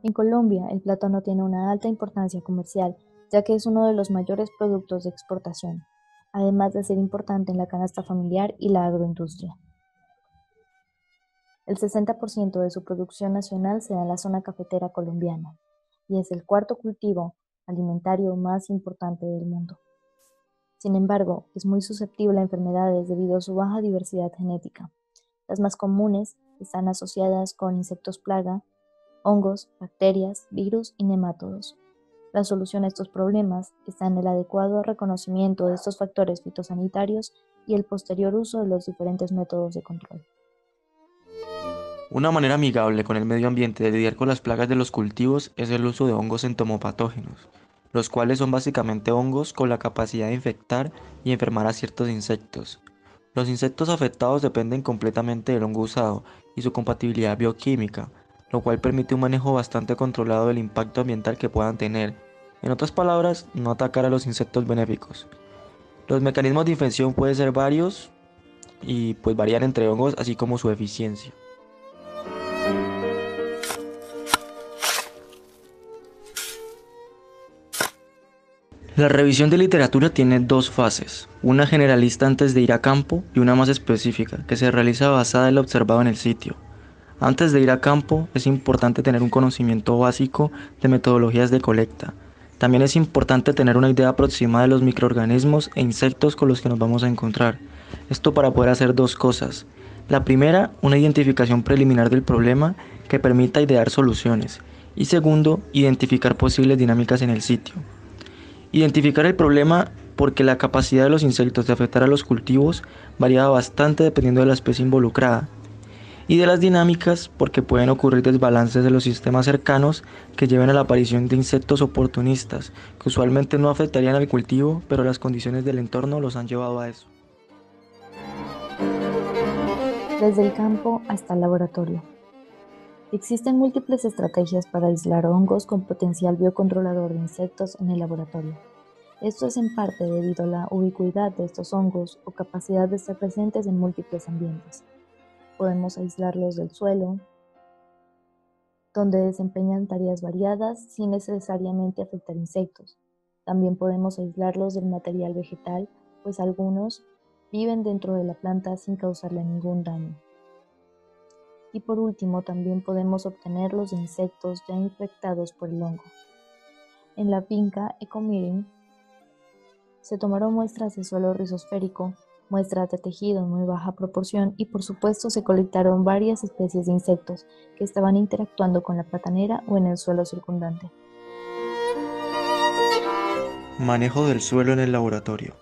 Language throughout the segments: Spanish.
En Colombia, el plátano tiene una alta importancia comercial, ya que es uno de los mayores productos de exportación, además de ser importante en la canasta familiar y la agroindustria. El 60% de su producción nacional se da en la zona cafetera colombiana y es el cuarto cultivo alimentario más importante del mundo. Sin embargo, es muy susceptible a enfermedades debido a su baja diversidad genética. Las más comunes están asociadas con insectos plaga, hongos, bacterias, virus y nemátodos. La solución a estos problemas está en el adecuado reconocimiento de estos factores fitosanitarios y el posterior uso de los diferentes métodos de control. Una manera amigable con el medio ambiente de lidiar con las plagas de los cultivos es el uso de hongos entomopatógenos, los cuales son básicamente hongos con la capacidad de infectar y enfermar a ciertos insectos. Los insectos afectados dependen completamente del hongo usado y su compatibilidad bioquímica, lo cual permite un manejo bastante controlado del impacto ambiental que puedan tener. En otras palabras, no atacar a los insectos benéficos. Los mecanismos de infección pueden ser varios y pues varían entre hongos así como su eficiencia. La revisión de literatura tiene dos fases, una generalista antes de ir a campo y una más específica, que se realiza basada en lo observado en el sitio. Antes de ir a campo es importante tener un conocimiento básico de metodologías de colecta. También es importante tener una idea aproximada de los microorganismos e insectos con los que nos vamos a encontrar. Esto para poder hacer dos cosas. La primera, una identificación preliminar del problema que permita idear soluciones. Y segundo, identificar posibles dinámicas en el sitio. Identificar el problema porque la capacidad de los insectos de afectar a los cultivos varía bastante dependiendo de la especie involucrada. Y de las dinámicas porque pueden ocurrir desbalances de los sistemas cercanos que lleven a la aparición de insectos oportunistas, que usualmente no afectarían al cultivo, pero las condiciones del entorno los han llevado a eso. Desde el campo hasta el laboratorio. Existen múltiples estrategias para aislar hongos con potencial biocontrolador de insectos en el laboratorio. Esto es en parte debido a la ubicuidad de estos hongos o capacidad de estar presentes en múltiples ambientes. Podemos aislarlos del suelo, donde desempeñan tareas variadas sin necesariamente afectar insectos. También podemos aislarlos del material vegetal, pues algunos viven dentro de la planta sin causarle ningún daño. Y por último, también podemos obtenerlos de insectos ya infectados por el hongo. En la finca Ecomiring se tomaron muestras de suelo rizosférico, muestras de tejido en muy baja proporción y por supuesto se colectaron varias especies de insectos que estaban interactuando con la platanera o en el suelo circundante. Manejo del suelo en el laboratorio.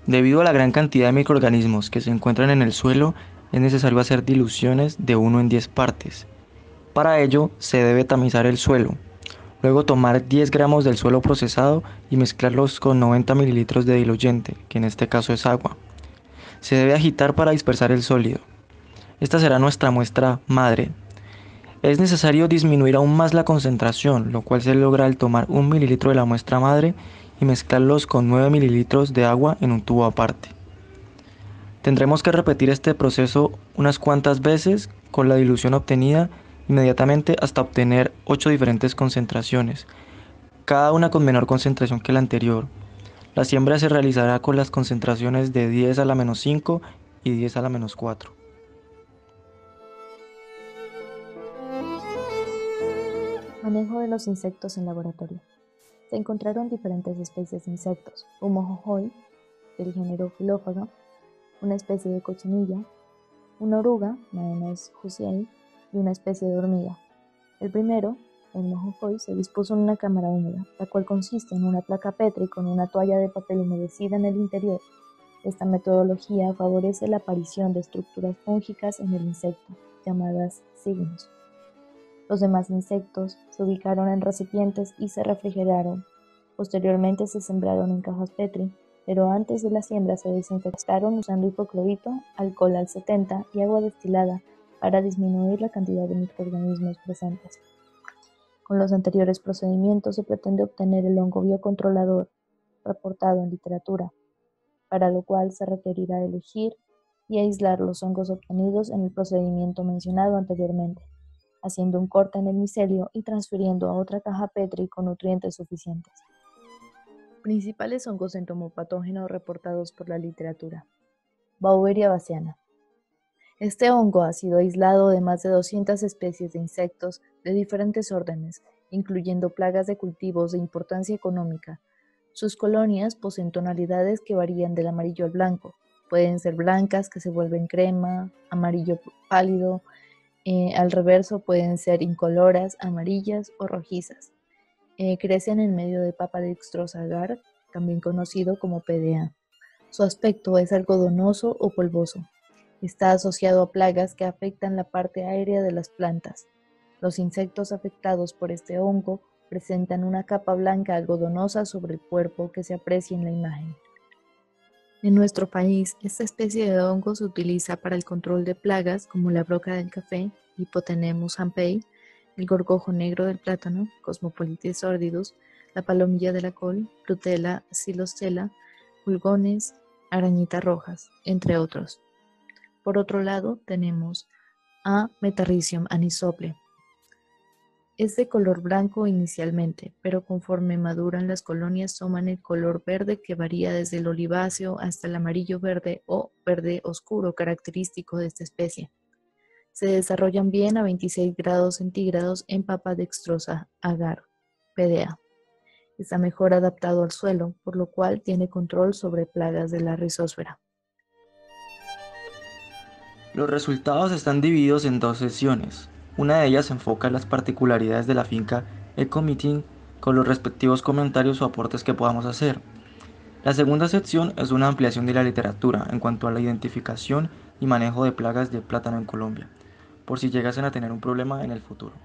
Debido a la gran cantidad de microorganismos que se encuentran en el suelo, es necesario hacer diluciones de 1 en 10 partes. Para ello, se debe tamizar el suelo. Luego tomar 10 gramos del suelo procesado y mezclarlos con 90 mililitros de diluyente, que en este caso es agua. Se debe agitar para dispersar el sólido. Esta será nuestra muestra madre. Es necesario disminuir aún más la concentración, lo cual se logra al tomar 1 mililitro de la muestra madre y mezclarlos con 9 mililitros de agua en un tubo aparte. Tendremos que repetir este proceso unas cuantas veces con la dilución obtenida inmediatamente hasta obtener 8 diferentes concentraciones, cada una con menor concentración que la anterior. La siembra se realizará con las concentraciones de 10 a la menos 5 y 10 a la menos 4. Manejo de los insectos en laboratorio. Se encontraron diferentes especies de insectos, un mojojoy del género Filófaga, una especie de cochinilla, una oruga, Maenas hussei, y una especie de hormiga. El primero, el mojojoy, se dispuso en una cámara húmeda, la cual consiste en una placa Petri con una toalla de papel humedecida en el interior. Esta metodología favorece la aparición de estructuras fúngicas en el insecto, llamadas signos. Los demás insectos se ubicaron en recipientes y se refrigeraron. Posteriormente se sembraron en cajas Petri, pero antes de la siembra se desinfectaron usando hipoclorito, alcohol al 70 y agua destilada para disminuir la cantidad de microorganismos presentes. Con los anteriores procedimientos se pretende obtener el hongo biocontrolador reportado en literatura, para lo cual se requerirá elegir y aislar los hongos obtenidos en el procedimiento mencionado anteriormente. haciendo un corte en el micelio y transfiriendo a otra caja Petri con nutrientes suficientes. Principales hongos entomopatógenos reportados por la literatura. Beauveria bassiana. Este hongo ha sido aislado de más de 200 especies de insectos de diferentes órdenes, incluyendo plagas de cultivos de importancia económica. Sus colonias poseen tonalidades que varían del amarillo al blanco. Pueden ser blancas que se vuelven crema, amarillo pálido. Al reverso pueden ser incoloras, amarillas o rojizas. Crecen en medio de Papadextrosa agar, también conocido como PDA. Su aspecto es algodonoso o polvoso. Está asociado a plagas que afectan la parte aérea de las plantas. Los insectos afectados por este hongo presentan una capa blanca algodonosa sobre el cuerpo que se aprecia en la imagen. En nuestro país, esta especie de hongo se utiliza para el control de plagas como la broca del café, Hipotenemus hampei, el gorgojo negro del plátano, Cosmopolites sordidus, la palomilla de la col, Rutella silostela, pulgones, arañitas rojas, entre otros. Por otro lado, tenemos a Metarrhizium anisople. Es de color blanco inicialmente, pero conforme maduran las colonias toman el color verde que varía desde el oliváceo hasta el amarillo verde o verde oscuro característico de esta especie. Se desarrollan bien a 26 grados centígrados en Papadextrosa agar, PDA. Está mejor adaptado al suelo, por lo cual tiene control sobre plagas de la rizósfera. Los resultados están divididos en dos sesiones. Una de ellas enfoca las particularidades de la finca Ecomeeting con los respectivos comentarios o aportes que podamos hacer. La segunda sección es una ampliación de la literatura en cuanto a la identificación y manejo de plagas de plátano en Colombia, por si llegasen a tener un problema en el futuro.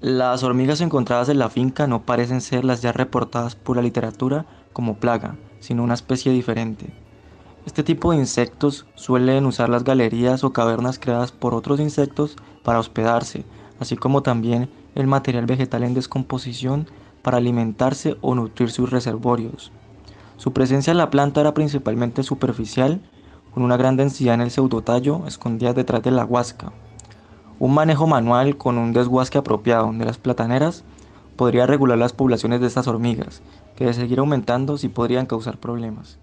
Las hormigas encontradas en la finca no parecen ser las ya reportadas por la literatura como plaga, sino una especie diferente. Este tipo de insectos suelen usar las galerías o cavernas creadas por otros insectos para hospedarse, así como también el material vegetal en descomposición para alimentarse o nutrir sus reservorios. Su presencia en la planta era principalmente superficial, con una gran densidad en el pseudotallo escondida detrás de la huasca. Un manejo manual con un desguace apropiado de las plataneras podría regular las poblaciones de estas hormigas, que de seguir aumentando sí podrían causar problemas.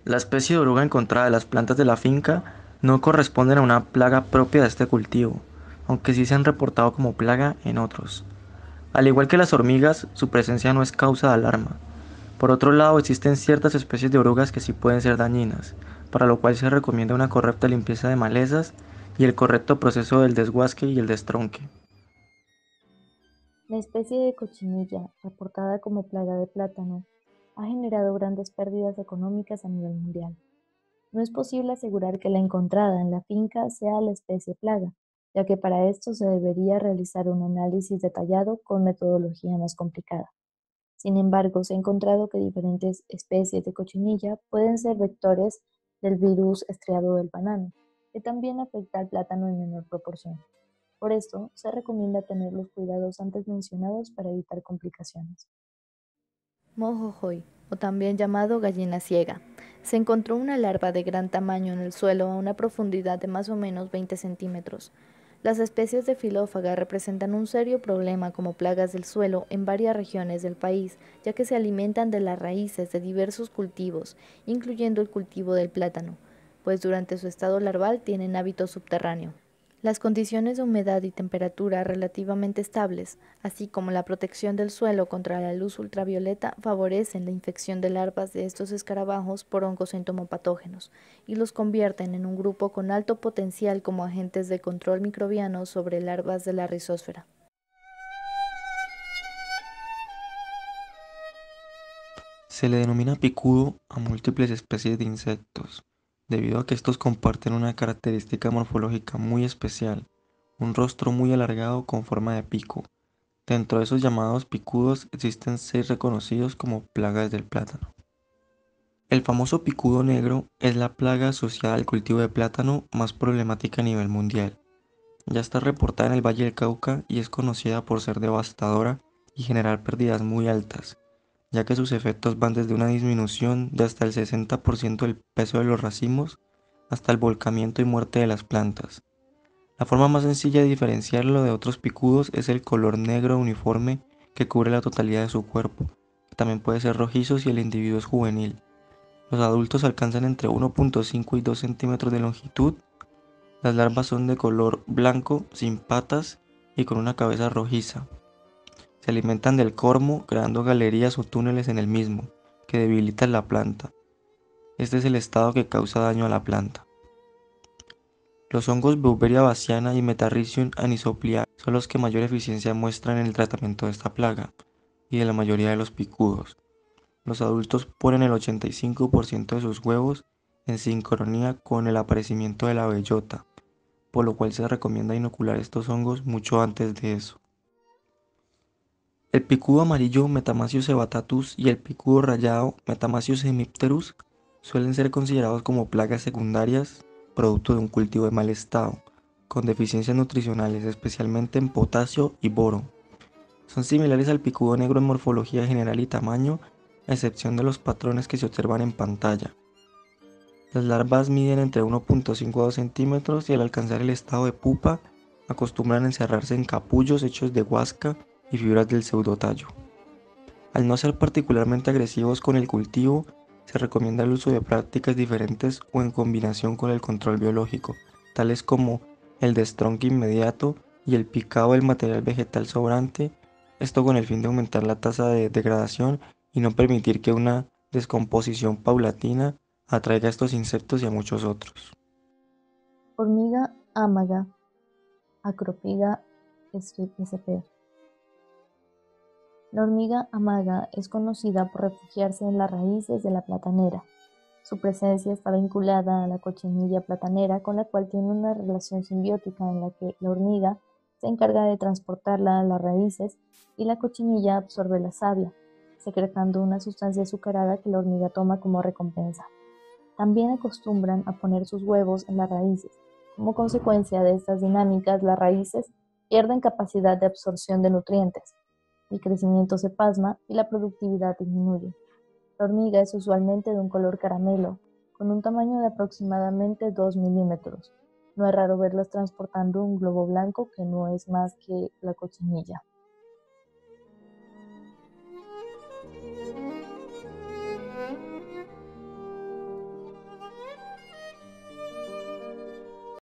La especie de oruga encontrada en las plantas de la finca no corresponden a una plaga propia de este cultivo, aunque sí se han reportado como plaga en otros. Al igual que las hormigas, su presencia no es causa de alarma. Por otro lado, existen ciertas especies de orugas que sí pueden ser dañinas, para lo cual se recomienda una correcta limpieza de malezas y el correcto proceso del desguasque y el destronque. La especie de cochinilla, reportada como plaga de plátano, ha generado grandes pérdidas económicas a nivel mundial. No es posible asegurar que la encontrada en la finca sea la especie plaga, ya que para esto se debería realizar un análisis detallado con metodología más complicada. Sin embargo, se ha encontrado que diferentes especies de cochinilla pueden ser vectores del virus estriado del banano, que también afecta al plátano en menor proporción. Por esto, se recomienda tener los cuidados antes mencionados para evitar complicaciones. Mojojoy, o también llamado gallina ciega. Se encontró una larva de gran tamaño en el suelo a una profundidad de más o menos 20 centímetros. Las especies de filófaga representan un serio problema como plagas del suelo en varias regiones del país, ya que se alimentan de las raíces de diversos cultivos, incluyendo el cultivo del plátano, pues durante su estado larval tienen hábito subterráneo. Las condiciones de humedad y temperatura relativamente estables, así como la protección del suelo contra la luz ultravioleta, favorecen la infección de larvas de estos escarabajos por hongos entomopatógenos y los convierten en un grupo con alto potencial como agentes de control microbiano sobre larvas de la rizósfera. Se le denomina picudo a múltiples especies de insectos, debido a que estos comparten una característica morfológica muy especial, un rostro muy alargado con forma de pico. Dentro de esos llamados picudos existen 6 reconocidos como plagas del plátano. El famoso picudo negro es la plaga asociada al cultivo de plátano más problemática a nivel mundial. Ya está reportada en el Valle del Cauca y es conocida por ser devastadora y generar pérdidas muy altas, ya que sus efectos van desde una disminución de hasta el 60% del peso de los racimos hasta el volcamiento y muerte de las plantas. La forma más sencilla de diferenciarlo de otros picudos es el color negro uniforme que cubre la totalidad de su cuerpo, que también puede ser rojizo si el individuo es juvenil. Los adultos alcanzan entre 1.5 y 2 centímetros de longitud. Las larvas son de color blanco, sin patas y con una cabeza rojiza. Se alimentan del cormo, creando galerías o túneles en el mismo, que debilitan la planta. Este es el estado que causa daño a la planta. Los hongos Beauveria bassiana y Metarrhizium anisoplia son los que mayor eficiencia muestran en el tratamiento de esta plaga y de la mayoría de los picudos. Los adultos ponen el 85% de sus huevos en sincronía con el aparecimiento de la bellota, por lo cual se recomienda inocular estos hongos mucho antes de eso. El picudo amarillo Metamacius sebatatus y el picudo rayado Metamacius hemipterus suelen ser considerados como plagas secundarias, producto de un cultivo de mal estado, con deficiencias nutricionales, especialmente en potasio y boro. Son similares al picudo negro en morfología general y tamaño, a excepción de los patrones que se observan en pantalla. Las larvas miden entre 1.5 a 2 centímetros y al alcanzar el estado de pupa, acostumbran a encerrarse en capullos hechos de huasca y fibras del pseudotallo. Al no ser particularmente agresivos con el cultivo, se recomienda el uso de prácticas diferentes o en combinación con el control biológico, tales como el destronque inmediato y el picado del material vegetal sobrante, esto con el fin de aumentar la tasa de degradación y no permitir que una descomposición paulatina atraiga a estos insectos y a muchos otros. Hormiga ámaga, Acropiga sp. La hormiga amaga es conocida por refugiarse en las raíces de la platanera. Su presencia está vinculada a la cochinilla platanera, con la cual tiene una relación simbiótica en la que la hormiga se encarga de transportarla a las raíces y la cochinilla absorbe la savia, secretando una sustancia azucarada que la hormiga toma como recompensa. También acostumbran a poner sus huevos en las raíces. Como consecuencia de estas dinámicas, las raíces pierden capacidad de absorción de nutrientes, el crecimiento se pasma y la productividad disminuye. La hormiga es usualmente de un color caramelo, con un tamaño de aproximadamente 2 milímetros. No es raro verlas transportando un globo blanco que no es más que la cochinilla.